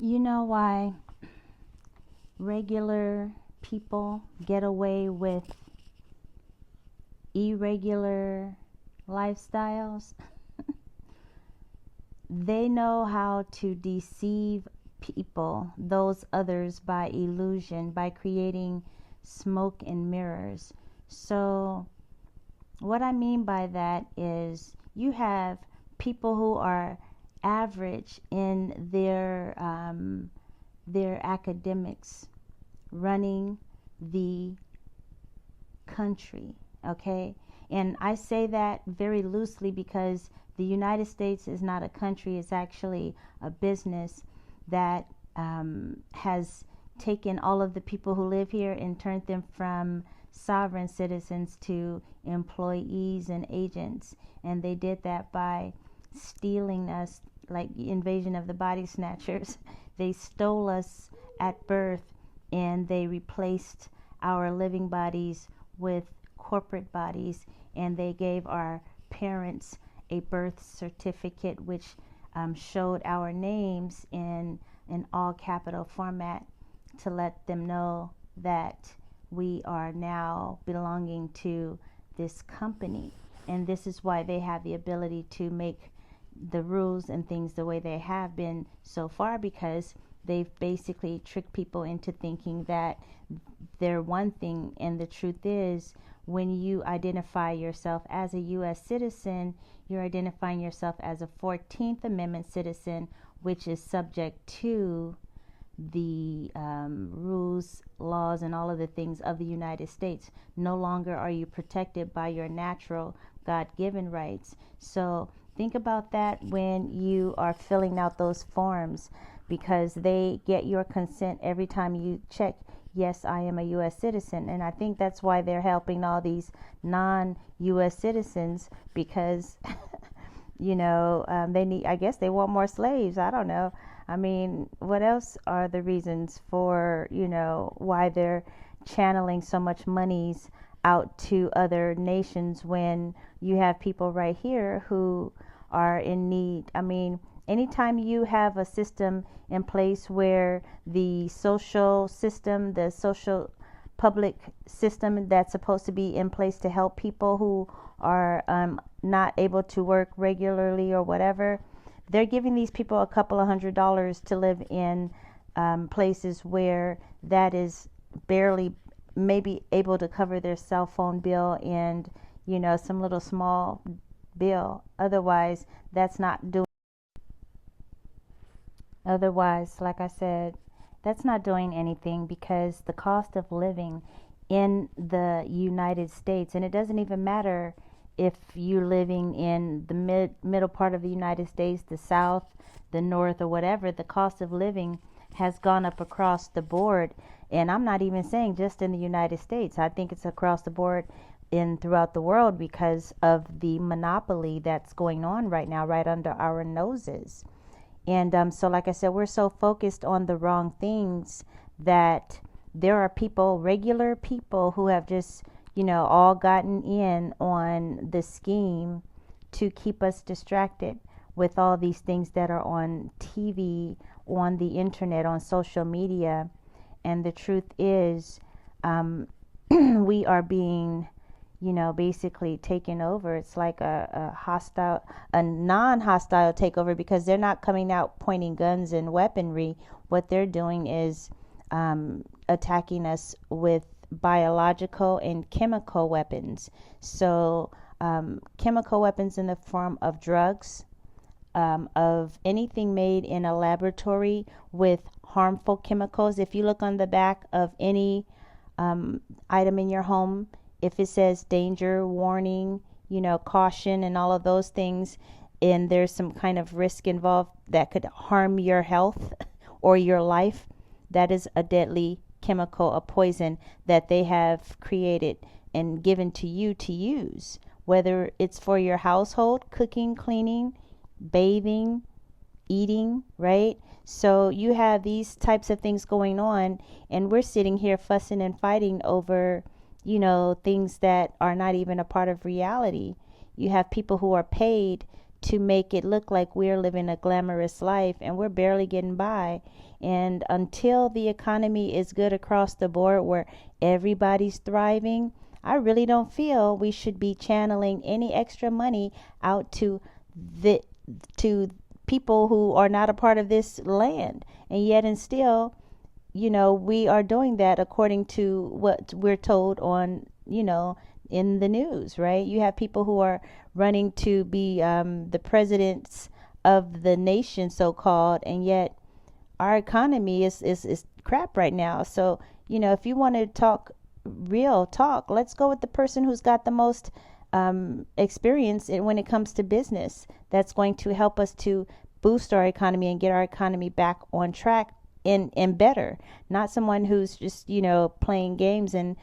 You know why regular people get away with irregular lifestyles? They know how to deceive people, those others, by illusion, by creating smoke and mirrors. So, what I mean by that is you have people who are average in their academics running the country, okay? And I say that very loosely because the United States is not a country, it's actually a business that has taken all of the people who live here and turned them from sovereign citizens to employees and agents. And they did that by stealing us, like invasion of the body snatchers. They stole us at birth and they replaced our living bodies with corporate bodies, and they gave our parents a birth certificate which showed our names in an all capital format to let them know that we are now belonging to this company. And this is why they have the ability to make the rules and things the way they have been so far, because they've basically tricked people into thinking that they're one thing, and the truth is, when you identify yourself as a U.S. citizen, you're identifying yourself as a 14th Amendment citizen, which is subject to the rules, laws, and all of the things of the United States. No longer are you protected by your natural God-given rights. So think about that when you are filling out those forms, because they get your consent every time you check, yes, I am a U.S. citizen. And I think that's why they're helping all these non-U.S. citizens, because they need, I guess they want more slaves. I don't know. I mean, what else are the reasons for, why they're channeling so much monies out to other nations when you have people right here who are in need? I mean, anytime you have a system in place where the social system, the social public system that's supposed to be in place to help people who are not able to work regularly or whatever, they're giving these people a couple of $100s to live in places where that is barely maybe able to cover their cell phone bill and some little small bill. Otherwise, that's not doing. Otherwise, like I said, that's not doing anything, because the cost of living in the United States, and it doesn't even matter if you're living in the middle part of the United States, the South, the North, or whatever, the cost of living has gone up across the board. And I'm not even saying just in the United States. I think it's across the board throughout the world, because of the monopoly that's going on right now, right under our noses. And so, like I said, we're so focused on the wrong things that there are people, regular people, who have just all gotten in on the scheme to keep us distracted with all these things that are on TV, on the internet, on social media. And the truth is, we are being, basically taken over. It's like a non-hostile takeover, because they're not coming out pointing guns and weaponry. What they're doing is attacking us with biological and chemical weapons. So chemical weapons in the form of drugs, of anything made in a laboratory with harmful chemicals. If you look on the back of any item in your home, if it says danger, warning, caution, and all of those things, and there's some kind of risk involved that could harm your health or your life, that is a deadly chemical, a poison that they have created and given to you to use, whether it's for your household, cooking, cleaning, bathing, eating, right? So you have these types of things going on, and we're sitting here fussing and fighting over, things that are not even a part of reality. You have people who are paid to make it look like we're living a glamorous life and we're barely getting by. And until the economy is good across the board where everybody's thriving, I really don't feel we should be channeling any extra money out the to people who are not a part of this land. And yet and still, we are doing that according to what we're told on, in the news, right? You have people who are running to be the presidents of the nation, so called, and yet our economy is crap right now. So, if you want to talk real talk, let's go with the person who's got the most experience when it comes to business. That's going to help us to boost our economy and get our economy back on track and better. Not someone who's just, playing games and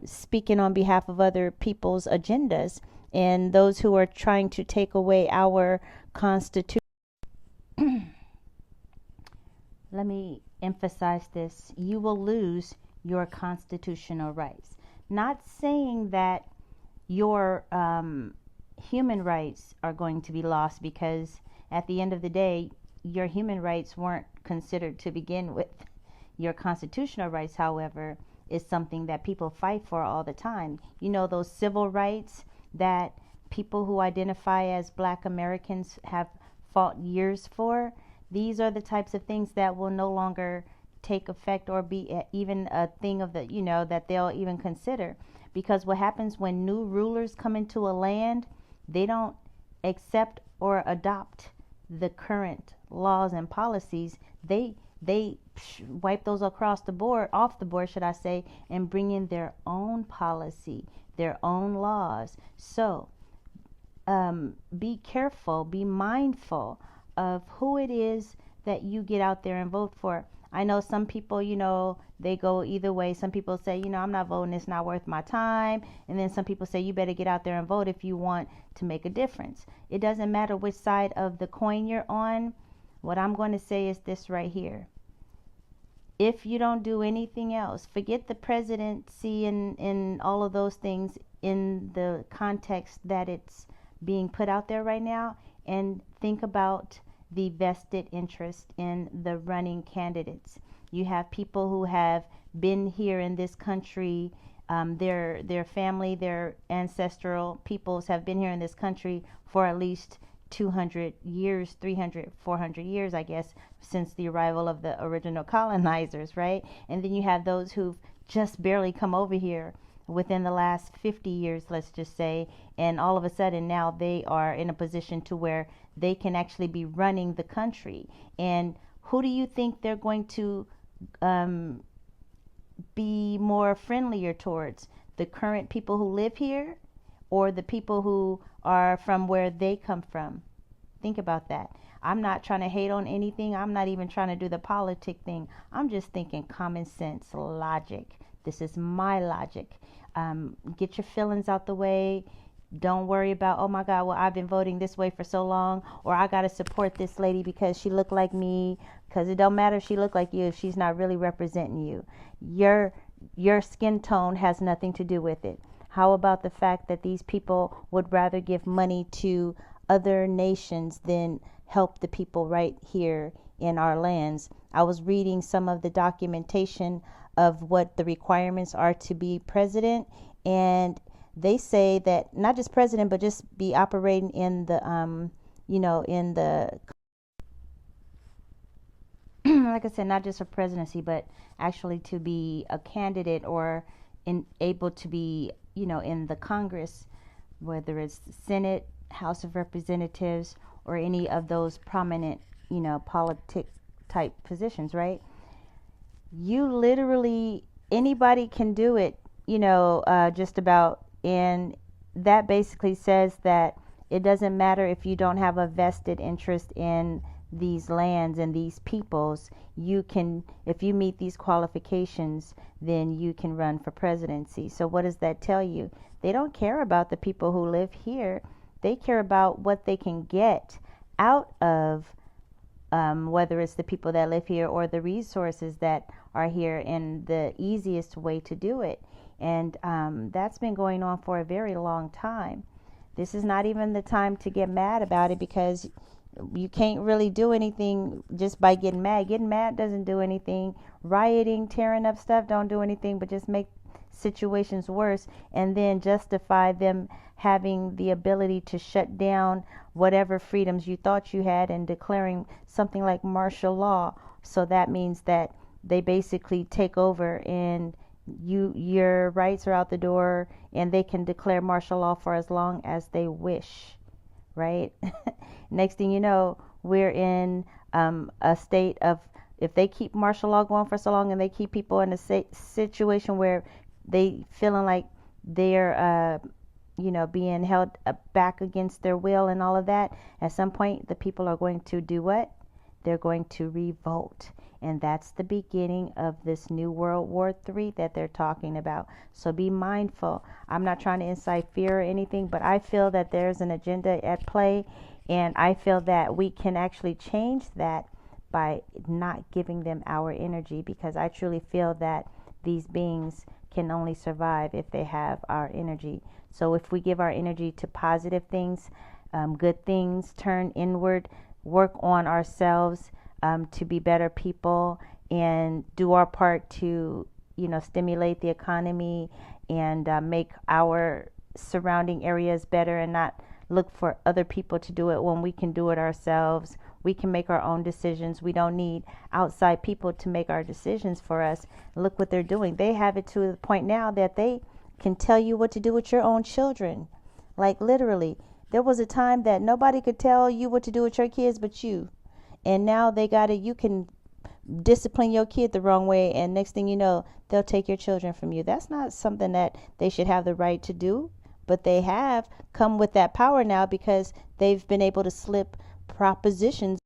speaking on behalf of other people's agendas and those who are trying to take away our constitution. Let me emphasize this. You will lose your constitutional rights. Not saying that your human rights are going to be lost, because at the end of the day, your human rights weren't considered to begin with. Your constitutional rights, however, is something that people fight for all the time. Those civil rights that people who identify as Black Americans have fought years for. These are the types of things that will no longer take effect or be even a thing of the, that they'll even consider. Because what happens when new rulers come into a land, they don't accept or adopt the current laws and policies. They wipe those off the board, should I say, and bring in their own policy, their own laws. So be careful, be mindful of who it is that you get out there and vote for. I know some people, they go either way. Some people say, I'm not voting, it's not worth my time. And then some people say, you better get out there and vote if you want to make a difference. It doesn't matter which side of the coin you're on. What I'm going to say is this right here. If you don't do anything else, forget the presidency and all of those things in the context that it's being put out there right now, and think about the vested interest in the running candidates. You have people who have been here in this country, their family, their ancestral peoples have been here in this country for at least 200 years, 300, 400 years, I guess, since the arrival of the original colonizers, right? And then you have those who've just barely come over here within the last 50 years, let's just say, and all of a sudden now they are in a position to where they can actually be running the country. And who do you think they're going to be more friendlier towards? The current people who live here or the people who are from where they come from? Think about that. I'm not trying to hate on anything. I'm not even trying to do the politic thing. I'm just thinking common sense, logic. This is my logic. Get your feelings out the way. Don't worry about, oh my God, well, I've been voting this way for so long, or I got to support this lady because she looked like me. Because it don't matter if she looked like you if she's not really representing you. Your skin tone has nothing to do with it. How about the fact that these people would rather give money to other nations than help the people right here in our lands? I was reading some of the documentation of what the requirements are to be president, and they say that not just president, but just be operating in the, in the, like I said, not just a presidency, but actually to be a candidate or able to be, in the Congress, whether it's the Senate, House of Representatives, or any of those prominent, politic type positions, right? You literally, anybody can do it, just about. And that basically says that it doesn't matter if you don't have a vested interest in these lands and these peoples. You can, if you meet these qualifications, then you can run for presidency. So what does that tell you? They don't care about the people who live here. They care about what they can get out of whether it's the people that live here or the resources that are here, and the easiest way to do it. And that's been going on for a very long time. This is not even the time to get mad about it, because you can't really do anything just by getting mad. Getting mad doesn't do anything. Rioting, tearing up stuff don't do anything but just make situations worse, and then justify them having the ability to shut down whatever freedoms you thought you had, and declaring something like martial law. So that means that they basically take over, and your rights are out the door, and they can declare martial law for as long as they wish, right? Next thing you know, we're in a state of, if they keep martial law going for so long, and they keep people in a situation where they feeling like they're being held back against their will and all of that, at some point the people are going to do what? They're going to revolt. And that's the beginning of this new World War III that they're talking about. So be mindful. I'm not trying to incite fear or anything, but I feel that there's an agenda at play, and I feel that we can actually change that by not giving them our energy, because I truly feel that these beings can only survive if they have our energy. So if we give our energy to positive things, good things, turn inward, work on ourselves, to be better people, and do our part to, stimulate the economy, and make our surrounding areas better, and not look for other people to do it when we can do it ourselves. We can make our own decisions. We don't need outside people to make our decisions for us. Look what they're doing. They have it to the point now that they can tell you what to do with your own children. Like literally, there was a time that nobody could tell you what to do with your kids but you. And now they got it. You can discipline your kid the wrong way, and next thing you know, they'll take your children from you. That's not something that they should have the right to do, but they have come with that power now, because they've been able to slip propositions.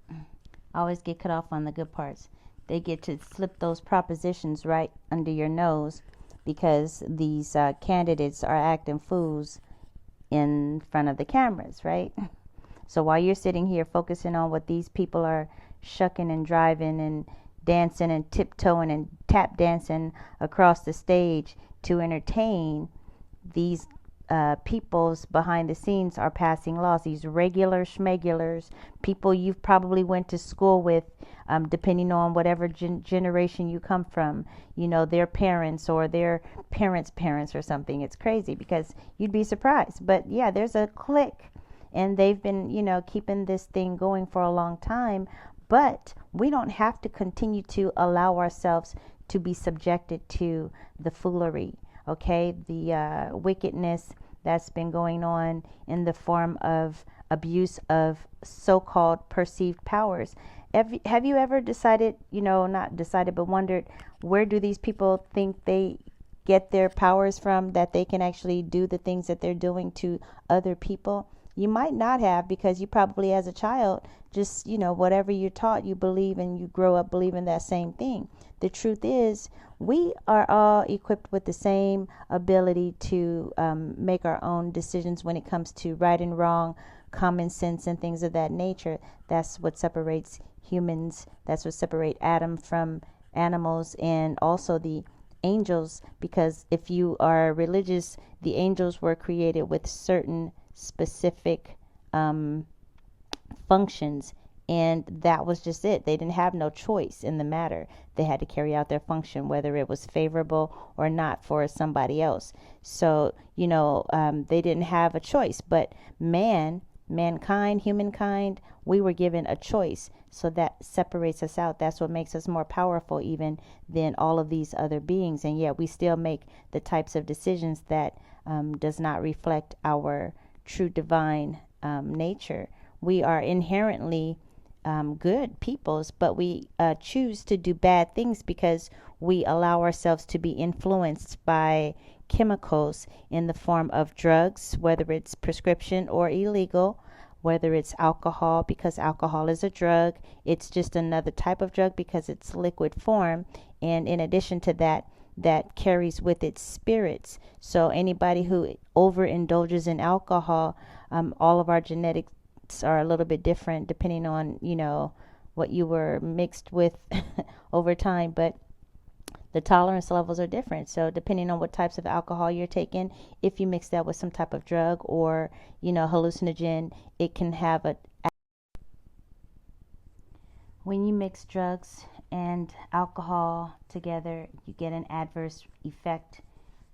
I always get cut off on the good parts. They get to slip those propositions right under your nose, because these candidates are acting fools in front of the cameras, right? So while you're sitting here focusing on what these people are shucking and driving and dancing and tiptoeing and tap dancing across the stage to entertain, these peoples behind the scenes are passing laws. These regular schmegulars, people you've probably went to school with, depending on whatever generation you come from, their parents or their parents or something. It's crazy, because you'd be surprised. But yeah, there's a clique, and they've been, keeping this thing going for a long time. But we don't have to continue to allow ourselves to be subjected to the foolery, okay? The wickedness that's been going on in the form of abuse of so-called perceived powers. Have you ever decided, not decided, but wondered, where do these people think they get their powers from, that they can actually do the things that they're doing to other people? You might not have, because you probably as a child just, whatever you're taught, you believe, and you grow up believing that same thing. The truth is, we are all equipped with the same ability to make our own decisions when it comes to right and wrong, common sense, and things of that nature. That's what separates humans. That's what separates Adam from animals, and also the angels, because if you are religious, the angels were created with certain specific functions, and that was just it. They didn't have no choice in the matter. They had to carry out their function, whether it was favorable or not for somebody else. So they didn't have a choice. But mankind, humankind, we were given a choice. So that separates us out. That's what makes us more powerful even than all of these other beings. And yet we still make the types of decisions that does not reflect our true divine nature. We are inherently good peoples, but we choose to do bad things because we allow ourselves to be influenced by chemicals in the form of drugs, whether it's prescription or illegal, whether it's alcohol, because alcohol is a drug. It's just another type of drug because it's liquid form. And in addition to that, that carries with it spirits. So anybody who overindulges in alcohol, all of our genetics are a little bit different depending on, what you were mixed with over time. But the tolerance levels are different. So depending on what types of alcohol you're taking, if you mix that with some type of drug or, hallucinogen, it can have when you mix drugs and alcohol together, you get an adverse effect,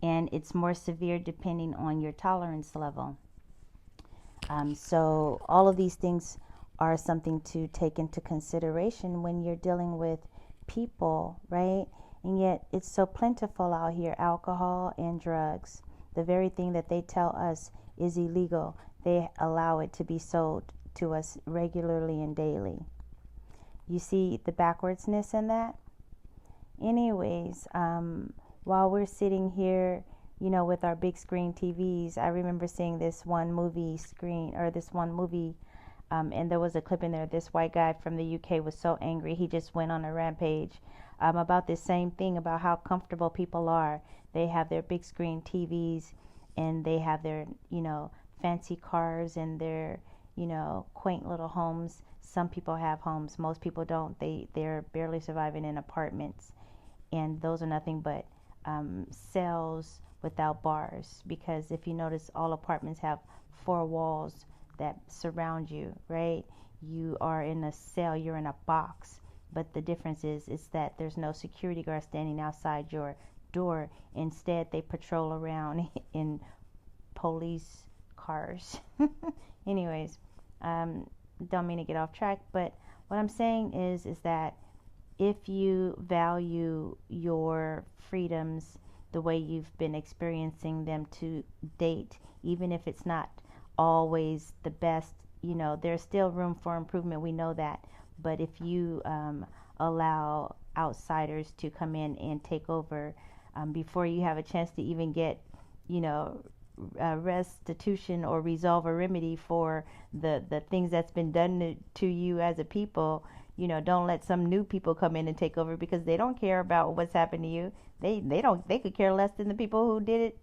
and it's more severe depending on your tolerance level. So all of these things are something to take into consideration when you're dealing with people, right? And yet it's so plentiful out here, alcohol and drugs. The very thing that they tell us is illegal, they allow it to be sold to us regularly and daily. You see the backwardsness in that? Anyways, while we're sitting here, with our big screen TVs, I remember seeing this one movie, and there was a clip in there. This white guy from the UK was so angry, he just went on a rampage about this same thing, about how comfortable people are. They have their big screen TVs, and they have their, fancy cars and their, quaint little homes. Some people have homes, most people don't. They're barely surviving in apartments, and those are nothing but cells without bars, because if you notice, all apartments have 4 walls that surround you, right? You are in a cell, you're in a box, but the difference is that there's no security guard standing outside your door. Instead, they patrol around in police cars. Anyways, don't mean to get off track, but what I'm saying is that if you value your freedoms the way you've been experiencing them to date, even if it's not always the best, there's still room for improvement. We know that. But if you allow outsiders to come in and take over before you have a chance to even get, restitution or resolve a remedy for the things that's been done to you as a people, don't let some new people come in and take over, because they don't care about what's happened to you. They could care less than the people who did it,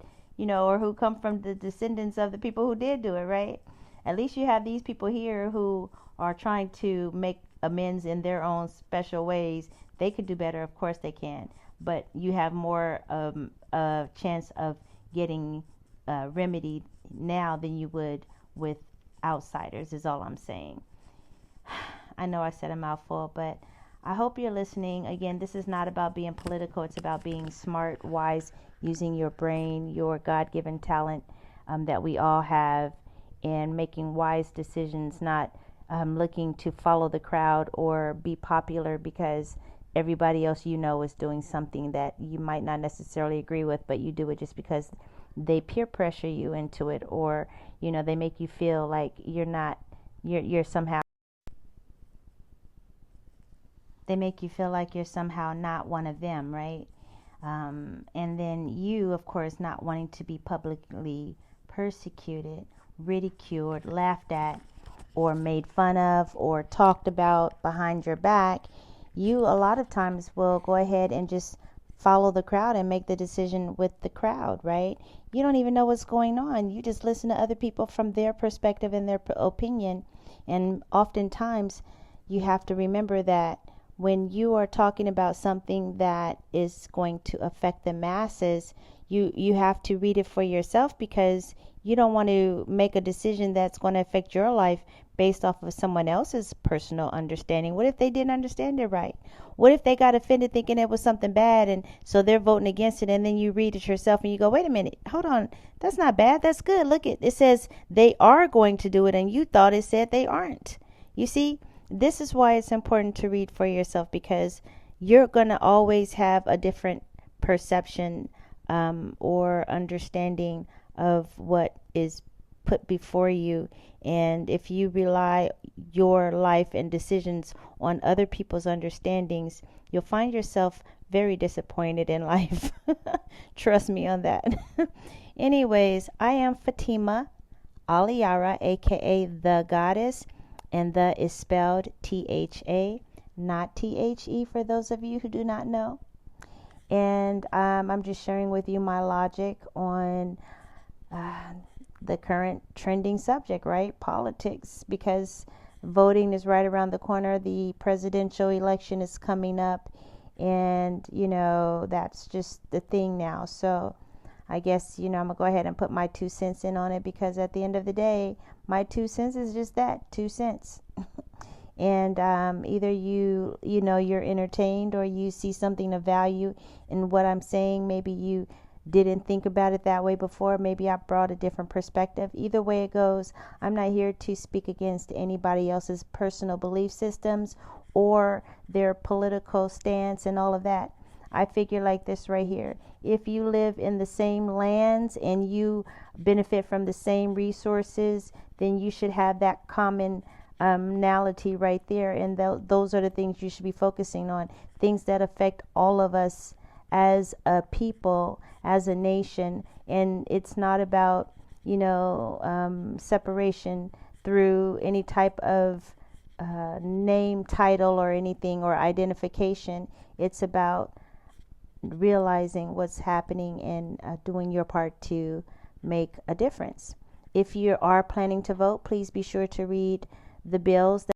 or who come from the descendants of the people who did do it, right? At least you have these people here who are trying to make amends in their own special ways. They could do better, of course they can, but you have more a chance of getting remedied now than you would with outsiders, is all I'm saying. I know I said a mouthful, but I hope you're listening. Again, this is not about being political. It's about being smart, wise, using your brain, your God-given talent that we all have, and making wise decisions, not looking to follow the crowd or be popular because everybody else is doing something that you might not necessarily agree with, but you do it just because they peer pressure you into it, or they make you feel like you're somehow, they make you feel like you're somehow not one of them, right? And then you, of course, not wanting to be publicly persecuted, ridiculed, laughed at, or made fun of, or talked about behind your back, you a lot of times will go ahead and just follow the crowd and make the decision with the crowd, right? You don't even know what's going on. You just listen to other people from their perspective and their opinion. And oftentimes you have to remember that when you are talking about something that is going to affect the masses, you have to read it for yourself, because you don't want to make a decision that's going to affect your life based off of someone else's personal understanding. What if they didn't understand it right? What if they got offended thinking it was something bad, and so they're voting against it, and then you read it yourself and you go, wait a minute, hold on, that's not bad, that's good. Look, it says they are going to do it, and you thought it said they aren't. You see, this is why it's important to read for yourself, because you're going to always have a different perception or understanding of what is put before you. And if you rely your life and decisions on other people's understandings, you'll find yourself very disappointed in life. Trust me on that. Anyways, I am Fatima Aliyara, aka the Goddess, and the is spelled T-H-A, not T-H-E, for those of you who do not know. And I'm just sharing with you my logic on the current trending subject, right? Politics, because voting is right around the corner. The presidential election is coming up, And, that's just the thing now. So I guess, I'm going to go ahead and put my 2 cents in on it, because at the end of the day, my 2 cents is just that, 2 cents. And either you're entertained, or you see something of value in what I'm saying. Maybe you didn't think about it that way before. Maybe I brought a different perspective. Either way it goes, I'm not here to speak against anybody else's personal belief systems or their political stance and all of that. I figure like this right here. If you live in the same lands and you benefit from the same resources, then you should have that commonality right there. And those are the things you should be focusing on. Things that affect all of us as a people, as a nation. And it's not about, separation through any type of name, title, or anything, or identification. It's about realizing what's happening and doing your part to make a difference. If you are planning to vote, please be sure to read the bills